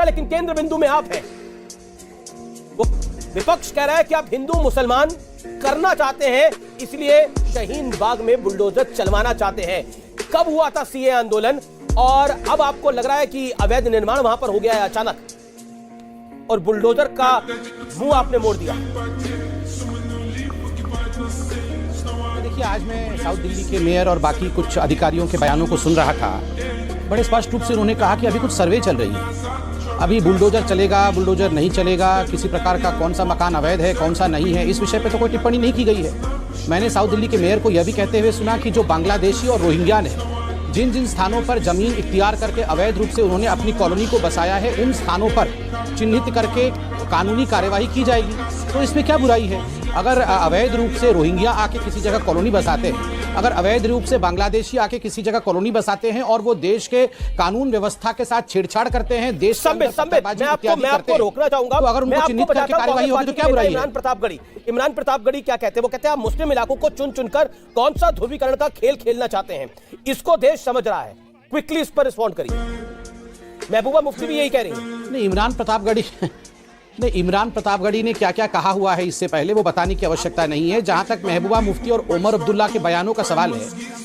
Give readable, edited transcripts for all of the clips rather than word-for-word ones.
है, लेकिन केंद्र बिंदु में आप हैं। वो विपक्ष कह रहा है कि आप हिंदू मुसलमान करना चाहते हैं, इसलिए शाहीन बाग में बुलडोजर चलवाना चाहते हैं। कब हुआ था सीए आंदोलन और अब आपको लग रहा है कि अवैध निर्माण वहां पर हो गया है अचानक और बुलडोजर का मुंह आपने मोड़ दिया? देखिए, आज मैं साउथ दिल्ली के मेयर और बाकी कुछ अधिकारियों के बयानों को सुन रहा था। बड़े स्पष्ट रूप से उन्होंने कहा कि अभी कुछ सर्वे चल रही है, अभी बुलडोजर चलेगा, बुलडोजर नहीं चलेगा, किसी प्रकार का कौन सा मकान अवैध है, कौन सा नहीं है, इस विषय पे तो कोई टिप्पणी नहीं की गई है। मैंने साउथ दिल्ली के मेयर को यह भी कहते हुए सुना कि जो बांग्लादेशी और रोहिंग्या ने जिन जिन स्थानों पर जमीन इख्तियार करके अवैध रूप से उन्होंने अपनी कॉलोनी को बसाया है, उन स्थानों पर चिन्हित करके कानूनी कार्यवाही की जाएगी। तो इसमें क्या बुराई है? अगर अवैध रूप से रोहिंग्या आके किसी जगह कॉलोनी बसाते हैं, अगर अवैध रूप से बांग्लादेशी आके किसी जगह कॉलोनी बसाते हैं और वो देश के कानून व्यवस्था के साथ छेड़छाड़ करते हैं, देश मैं आपको रोकना चाहूंगा, तो अगर उनको चिन्हित करके कार्यवाही होगी तो क्या बुराई है? इमरान प्रतापगढ़ी क्या कहते हैं? वो कहते हैं आप मुस्लिम इलाकों को चुन चुनकर कौन सा ध्रुवीकरण का खेल खेलना चाहते हैं, इसको देश समझ रहा है। क्विकली इस पर रिस्पॉन्ड करिए। महबूबा मुफ्ती भी यही कह रही है। नहीं, इमरान प्रतापगढ़ी ने क्या क्या कहा हुआ है इससे पहले वो बताने की आवश्यकता नहीं है। जहां तक महबूबा मुफ्ती और ओमर अब्दुल्ला के बयानों का सवाल है,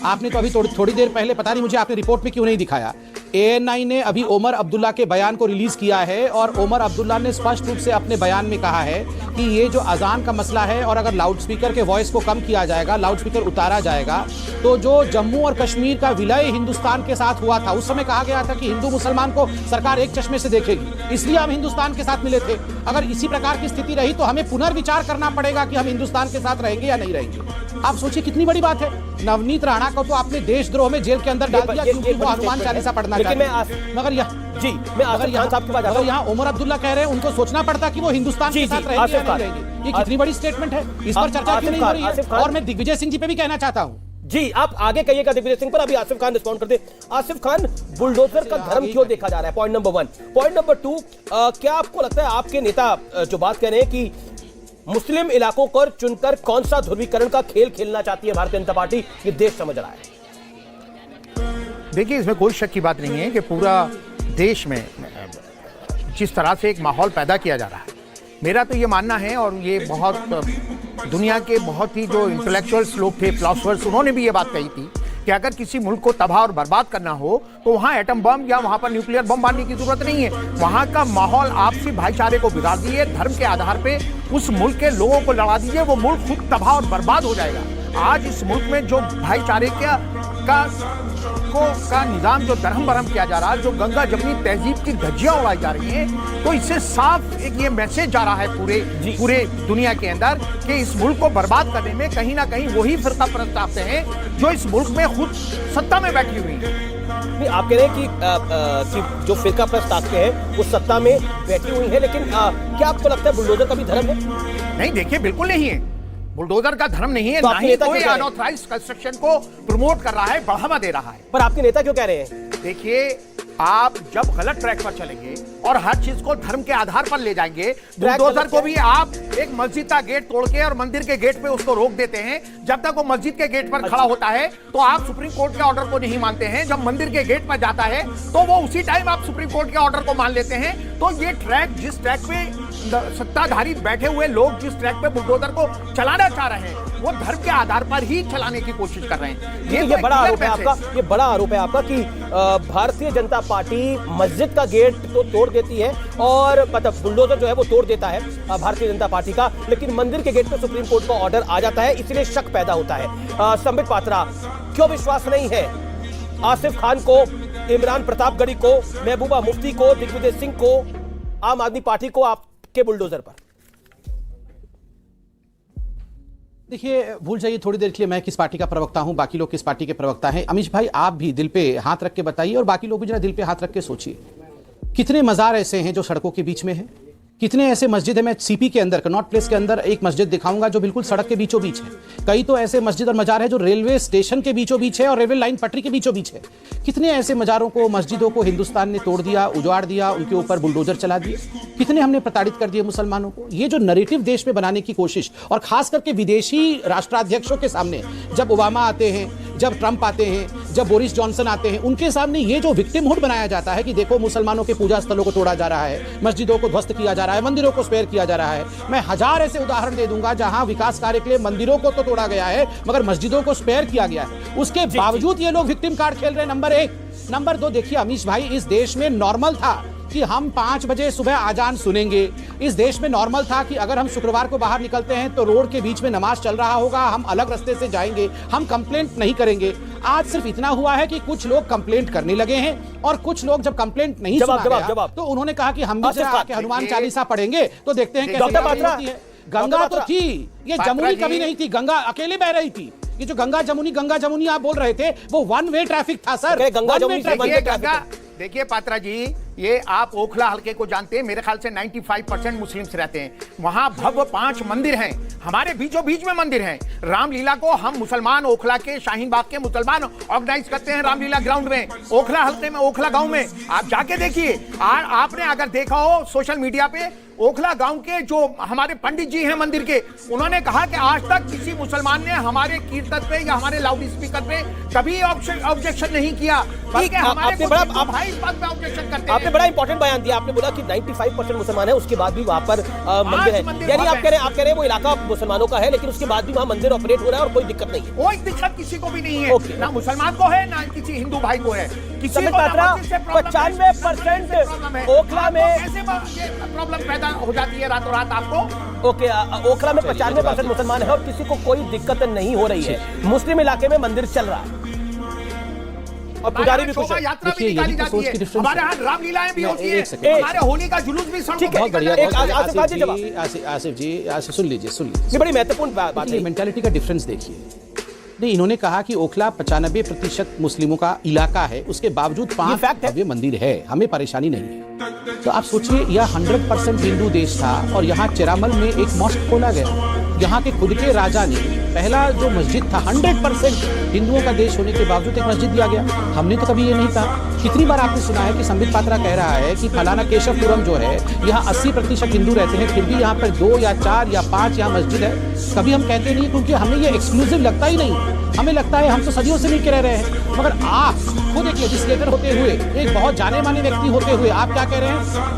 आपने तो अभी थोड़ी देर पहले, पता नहीं मुझे आपने रिपोर्ट में क्यों नहीं दिखाया, ANI ने अभी ओमर अब्दुल्ला के बयान को रिलीज किया है और ओमर अब्दुल्ला ने स्पष्ट रूप से अपने बयान में कहा है कि ये जो अजान का मसला है और अगर लाउडस्पीकर के वॉइस को कम किया जाएगा, लाउडस्पीकर उतारा जाएगा, तो जो जम्मू और कश्मीर का विलय हिंदुस्तान के साथ हुआ था, उस समय कहा गया था कि हिंदू मुसलमान को सरकार एक चश्मे से देखेगी, इसलिए हम हिंदुस्तान के साथ मिले थे। अगर इसी प्रकार की स्थिति रही तो हमें पुनर्विचार करना पड़ेगा कि हम हिंदुस्तान के साथ रहेंगे या नहीं रहेंगे। आप सोचिए कितनी बड़ी बात है। नवनीत राणा को तो आपने देशद्रोह में जेल के अंदर डाल दिया क्योंकि वो हनुमान चालीसा पढ़ना चाहते हैं। मगर यहाँ ओमर अब्दुल्ला कह रहे हैं उनको सोचना पड़ता कि वो हिंदुस्तान के साथ रहेंगे या नहीं रहेंगे। ये कितनी बड़ी स्टेटमेंट है, इस पर चर्चा क्यों नहीं हो रही है? और मैं दिग्विजय सिंह जी पे भी कहना चाहता हूँ। जी, आप आगे कहिएगा दिग्विजय सिंह पर, अभी आसिफ खान रिस्पॉन्ड कर दे। आसिफ खान, बुलडोजर का धर्म क्यों देखा जा रहा है? Point number 1। पॉइंट नंबर 2, क्या आपको लगता है आपके नेता जो बात कह रहे हैं कि मुस्लिम इलाकों को चुनकर कौन सा ध्रुवीकरण का खेल खेलना चाहती है भारतीय जनता पार्टी, ये देश समझ रहा है? देखिए, इसमें कोई शक की बात नहीं है कि पूरा देश में जिस तरह से एक माहौल पैदा किया जा रहा है, मेरा तो ये मानना है, और ये बहुत दुनिया के बहुत ही जो इंटेलेक्चुअल्स लोग थे, फिलोसफर्स, उन्होंने भी ये बात कही थी कि अगर किसी मुल्क को तबाह और बर्बाद करना हो तो वहाँ एटम बम या वहाँ पर न्यूक्लियर बम मारने की जरूरत नहीं है। वहाँ का माहौल, आपसी भाईचारे को बिगाड़ दीजिए, धर्म के आधार पे उस मुल्क के लोगों को लड़ा दीजिए, वो मुल्क खुद तबाह और बर्बाद हो जाएगा। आज इस मुल्क में जो भाईचारे का निजाम जो दरहम बरहम किया जा रहा है, जो गंगा जमनी तहजीब की धज्जियां उड़ाई जा रही हैं, तो इससे साफ एक ये मैसेज जा रहा है पूरे दुनिया के अंदर कि इस मुल्क को बर्बाद करने में कहीं ना कहीं वही फिरका परस्त आते हैं जो इस मुल्क में खुद सत्ता में बैठी हुई है। नहीं, आप कह रहे हैं कि जो फिरका परस्त ताकतें हैं वो सत्ता में बैठी हुई है, लेकिन क्या आपको लगता है बुलडोजर का भी धर्म है? नहीं, देखिए, बिल्कुल नहीं है। बुलडोजर का धर्म नहीं है, ना ही कोई अनऑथराइज्ड कंस्ट्रक्शन को प्रमोट कर रहा है, बढ़ावा दे रहा है। पर आपके नेता क्यों कह रहे हैं? देखिए, आप जब गलत ट्रैक पर चलेंगे और हर चीज को धर्म के आधार पर ले जाएंगे, बुलडोजर को भी आप एक मस्जिद का गेट तोड़ के और मंदिर के गेट पे उसको रोक देते हैं। जब तक वो मस्जिद के गेट पर खड़ा होता है तो आप सुप्रीम कोर्ट के ऑर्डर को नहीं मानते हैं। जब मंदिर के गेट पर जाता है तो वो उसी टाइम आप सुप्रीम कोर्ट के ऑर्डर को मान लेते हैं। तो ये ट्रैक, जिस ट्रैक पे सत्ताधारी बैठे हुए लोग जिस ट्रैक पे बुलडोजर को चलाना चाह रहे हैं, वो धर्म के आधार पर ही चलाने की कोशिश कर रहे हैं। ये बड़ा आरोप है आपका, ये बड़ा आरोप है आपका कि भारतीय जनता पार्टी मस्जिद का गेट तो तोड़ देती है और मतलब बुलडोजर जो है वो तोड़ देता है भारतीय जनता पार्टी का, लेकिन मंदिर के गेट पे सुप्रीम कोर्ट का ऑर्डर आ जाता है, इसलिए शक पैदा होता है। संबित पात्रा, क्यों विश्वास नहीं है आसिफ खान को, इमरान प्रतापगढ़ी को, महबूबा मुफ्ती को, दिग्विजय सिंह को, आम आदमी पार्टी को आपके बुलडोजर पर? देखिए, भूल जाइए थोड़ी देर के लिए मैं किस पार्टी का प्रवक्ता हूं, बाकी लोग किस पार्टी के प्रवक्ता हैं। अमीश भाई, आप भी दिल पे हाथ रख के बताइए और बाकी लोग भी जरा दिल पे हाथ रख के सोचिए, कितने मज़ार ऐसे हैं जो सड़कों के बीच में हैं? कितने ऐसे मस्जिद है, मैं सीपी के अंदर, कनॉट प्लेस के अंदर एक मस्जिद दिखाऊंगा जो बिल्कुल सड़क के बीचों बीच है। कई तो ऐसे मस्जिद और मजार है जो रेलवे स्टेशन के बीचों बीच है और रेलवे लाइन पटरी के बीचों बीच है। कितने ऐसे मजारों को, मस्जिदों को हिंदुस्तान ने तोड़ दिया, उजाड़ दिया, उनके ऊपर बुलडोजर चला दिए। कितने हमने प्रताड़ित कर दिए मुसलमानों को। ये जो नैरेटिव देश में बनाने की कोशिश, और खास करके विदेशी राष्ट्राध्यक्षों के सामने, जब ओबामा आते हैं, जब ट्रंप आते हैं, जब बोरिस जॉनसन आते हैं, उनके सामने ये जो विक्टिमहुड बनाया जाता है कि देखो मुसलमानों के पूजा स्थलों को तोड़ा जा रहा है, मस्जिदों को ध्वस्त किया जा रहा है, मंदिरों को स्पेयर किया जा रहा है। मैं 1000 ऐसे उदाहरण दे दूंगा जहां विकास कार्य के लिए मंदिरों को तो तोड़ा गया है मगर मस्जिदों को स्पेयर किया गया है। उसके बावजूद ये लोग विक्टिम कार्ड खेल रहे हैं। नंबर 1। नंबर 2, देखिए अमीश भाई, इस देश में नॉर्मल था कि हम 5 बजे सुबह आजान सुनेंगे। इस देश में नॉर्मल था कि अगर हम शुक्रवार को बाहर निकलते हैं तो रोड के बीच में नमाज चल रहा होगा, हम अलग रास्ते से जाएंगे, हम कंप्लेंट नहीं करेंगे। आज सिर्फ इतना हुआ है कि कुछ लोग कंप्लेंट करने लगे हैं और कुछ लोग जब कंप्लेंट नहीं सुना गया तो उन्होंने कहा कि हम भी जरा आके हनुमान चालीसा पढ़ेंगे तो देखते हैं कैसे होती है। गंगा तो थी, ये जमुनी कभी नहीं थी, गंगा अकेले बह रही थी। ये जो गंगा जमुनी आप बोल रहे थे वो 1 वे ट्रैफिक था सर। गंगा जमुनी देखिए पात्रा जी, ये आप ओखला हल्के को जानते हैं, मेरे ख्याल से 95% मुस्लिम्स रहते हैं वहां। भव्य 5 मंदिर हैं, हमारे बीचों बीच में मंदिर हैं। रामलीला को हम मुसलमान ओखला के शाहीन बाग के मुसलमान ऑर्गेनाइज करते हैं रामलीला ग्राउंड में, ओखला हल्के में, ओखला गांव में। आप जाके देखिए, आपने अगर देखा हो सोशल मीडिया पे, ओखला गांव के जो हमारे पंडित जी हैं मंदिर के, उन्होंने कहा कि आज तक किसी मुसलमान ने हमारे कीर्तन पे या हमारे लाउड स्पीकर पे कभी ऑब्जेक्शन नहीं किया। ठीक है, हमारे भाई इस बात पे ऑब्जेक्शन करते हैं। आपने बड़ा इंपॉर्टेंट बयान दिया। आपने बोला कि 95% मुसलमान है, उसके बाद भी वहां पर मंदिर है। यानी आप कह रहे हैं वो इलाका मुसलमानों का है लेकिन उसके बाद भी वहां मंदिर ऑपरेट हो रहा है और कोई दिक्कत नहीं है। कोई दिक्कत किसी को भी नहीं है, ना मुसलमान को है ना किसी हिंदू भाई को है। किसी को 95% ओखला में कैसे प्रॉब्लम पैदा हो जाती है रातों रात आपको? ओके, ओखला में 95% मुसलमान है और किसी को कोई दिक्कत नहीं हो रही है। मुस्लिम इलाके में मंदिर चल रहा है और पुजारी भी खुश है। यात्रा भी निकाली जाती है, हमारे यहाँ रामलीलाएं भी होती है, हमारे होली का जुलूस भी सड़कों पे बहुत बढ़िया। आसिफ जी सुन लीजिए। ये बड़ी महत्वपूर्ण बात है। मेंटालिटी का डिफरेंस देखिए। नहीं, इन्होंने कहा कि ओखला 95% मुस्लिमों का इलाका है, उसके बावजूद 5 भव्य मंदिर है, हमें परेशानी नहीं है। तो आप सोचिए, यह 100% हिंदू देश था और यहाँ चेरामल में एक मॉस्क खोला गया। यहाँ के खुद के राजा ने पहला जो मस्जिद था, 100% हिंदुओं का देश होने के बावजूद एक मस्जिद दिया गया। हमने तो कभी ये नहीं कहा। कितनी बार आपने सुना है कि संबित पात्रा कह रहा है कि फलाना केशवपुरम जो है यहाँ 80% हिंदू रहते हैं, फिर भी यहाँ पर 2 या 4 या 5 यहाँ मस्जिद है। कभी हम कहते नहीं क्योंकि हमें ये एक्सक्लूसिव लगता ही नहीं। हमें लगता है हम तो सदियों से मिलकर रह रहे हैं। मगर आप खुद एक लेजिस्लेटर होते हुए, एक बहुत जाने माने व्यक्ति होते हुए आप क्या कह रहे हैं?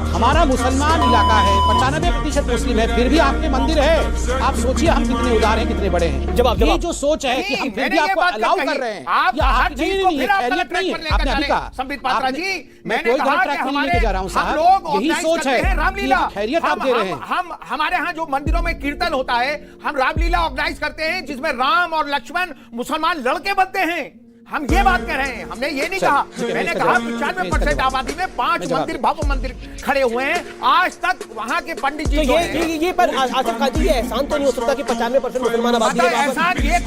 हमारा मुसलमान इलाका है, 95% मुस्लिम है, फिर भी आपके मंदिर है। आप सोचिए हम कितने उदार हैं, कितने बड़े हैं। ये जो सोच है कि हम फिर भी आपको अलाउ कर रहे हैं, आप हर चीज को फिर आप गलत ट्रैक पर लेकर जा रहे हैं। संबित पात्रा जी, मैंने कहा कि हमारे हम लोग यही सोच है, रामलीला खैरियत आप दे रहे हैं। हम हमारे यहाँ जो मंदिरों में कीर्तन होता है, हम रामलीला ऑर्गेनाइज करते हैं जिसमें राम और लक्ष्मण मुसलमान लड़के बनते हैं। हम ये बात कह रहे हैं, हमने ये नहीं कहा। मैंने कहा 95% आबादी में 5 मंदिर, भव्य मंदिर खड़े हुए हैं। आज तक वहाँ के पंडित जी तो ये पर आसिफ खान जी, ये एहसान तो नहीं हो सकता कि 95% मुसलमान आबादी है। एहसान ये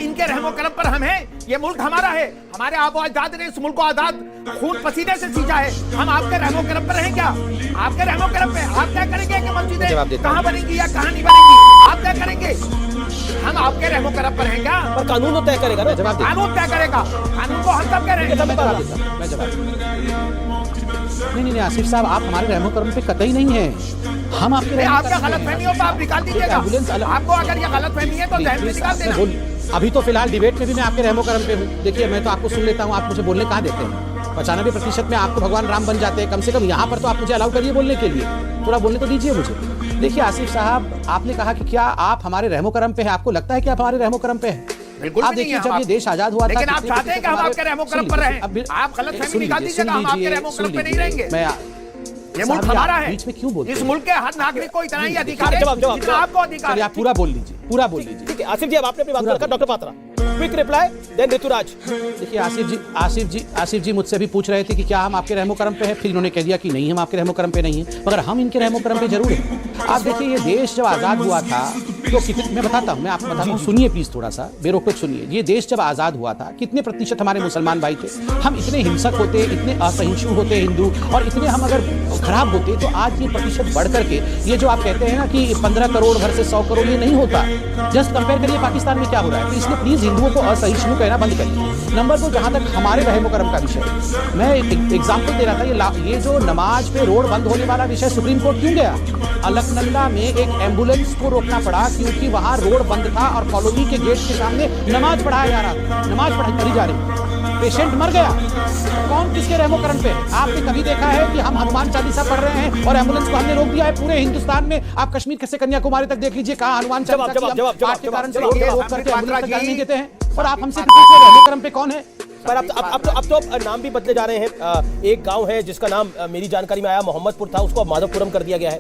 इनके रहमो करम पर हम हैं। ये मुल्क हमारा है, हमारे आबो अजदाद ने इस मुल्क को आजाद खून पसीने से सींचा है। हम आपके रहमो करम पर हैं क्या? आपके रहमो करम पे आप क्या करेंगे कि मस्जिदें कहाँ बनेंगी या कहाँ नहीं बनेंगी? आप क्या करेंगे? हम आपके रहमो करम पर हैं क्या? पर कानून तो तय करेगा ना। कानून तय करेगा, कानून को हम सब कह रहे हैं। मैं जवाब नहीं आसिफ साहब, आप हमारे रहमो करम पे कतई नहीं है। हम आपके आपका गलतफहमी हो तो आप निकाल दीजिएगा। आपको अगर ये गलतफहमी है तो जहन से निकाल देना। अभी तो फिलहाल डिबेट में भी मैं आपके रहमो करम पे हूँ। देखिए, मैं तो आपको सुन लेता हूँ, आप मुझे बोलने कहाँ देते हैं? 95% में आपको भगवान राम बन जाते हैं। कम से कम यहाँ पर तो आप मुझे अलाउ करिए बोलने के लिए, थोड़ा बोलने तो दीजिए मुझे। देखिए आसिफ साहब, आपने कहा कि क्या आप हमारे रहमो करम पे हैं? आपको लगता है कि आप हमारे रहमो करम पे हैं? आप देखिए, जब ये देश आजाद हुआ था, लेकिन आप चाहते हैं कि हम आपके रहमो करम पर रहें। आप गलतफहमी निकाल दीजिएगा, हम आपके रहमो करम पे नहीं रहेंगे। ये मुल्क हमारा है, बीच में क्यों बोलते हैं? इस मुल्क के हर नागरिक को इतना ही अधिकार है जितना आपको अधिकार है। आप पूरा बोल लीजिए, पूरा बोल लीजिए। ठीक है आसिफ जी, अब आपने अपनी बात रखा। Doctor Patra, quick reply, then Rituraj. देखिए आसिफ जी मुझसे भी पूछ रहे थे कि क्या हम आपके रहमो करम पे हैं? फिर इन्होंने कह दिया कि नहीं, हम आपके रहमो करम पे नहीं हैं, मगर हम इनके रहमो करम पे जरूर हैं। आप देखिए, ये देश जब आज़ाद हुआ था तो कितने, मैं बताता हूँ, मैं आपको बताता हूँ, सुनिए प्लीज, थोड़ा सा बेरोक सुनिए। ये देश जब आज़ाद हुआ था, कितने प्रतिशत हमारे मुसलमान भाई थे? हम इतने हिंसक होते, इतने असहिष्णु होते हिंदू, और इतने हम अगर खराब होते तो आज ये प्रतिशत बढ़ करके, ये जो आप कहते हैं ना कि 15 करोड़ भर से 100 करोड़, ये नहीं होता। जस्ट कंपेयर करिए पाकिस्तान में क्या हो रहा है। तो इसलिए प्लीज हिंदुओं को असहिष्णु कहना बंद करिए। नंबर 2, जहां तक हमारे रहमो करम का विषय, मैं एक एग्जाम्पल दे रहा था। ये जो नमाज पे रोड बंद होने वाला विषय सुप्रीम कोर्ट क्यों गया? अलकनंदा में एक एम्बुलेंस को रोकना पड़ा क्योंकि वहां रोड बंद था और कॉलोनी के गेट के सामने नमाज पढ़ाया जा रहा था, नमाज पढ़ी जा रही। पेशेंट मर गया, कौन किसके रहमो करम पे है? आपने कभी देखा है कि हम हनुमान चालीसा पढ़ रहे हैं और एम्बुलेंस को हमने रोक दिया है? पूरे हिंदुस्तान में आप कश्मीर से कन्याकुमारी तक देख लीजिए, कहाँ हनुमान चालीसा की हम पाठ के कारण से रोक करके एम्बुलेंस तक जाने नहीं देते हैं, और आप हमसे पूछिए रहमो करम पे कौन है? पर अब तो नाम भी बदले जा रहे हैं। एक गांव है जिसका नाम मेरी जानकारी में आया मोहम्मदपुर था, उसको अब माधवपुरम कर दिया गया है।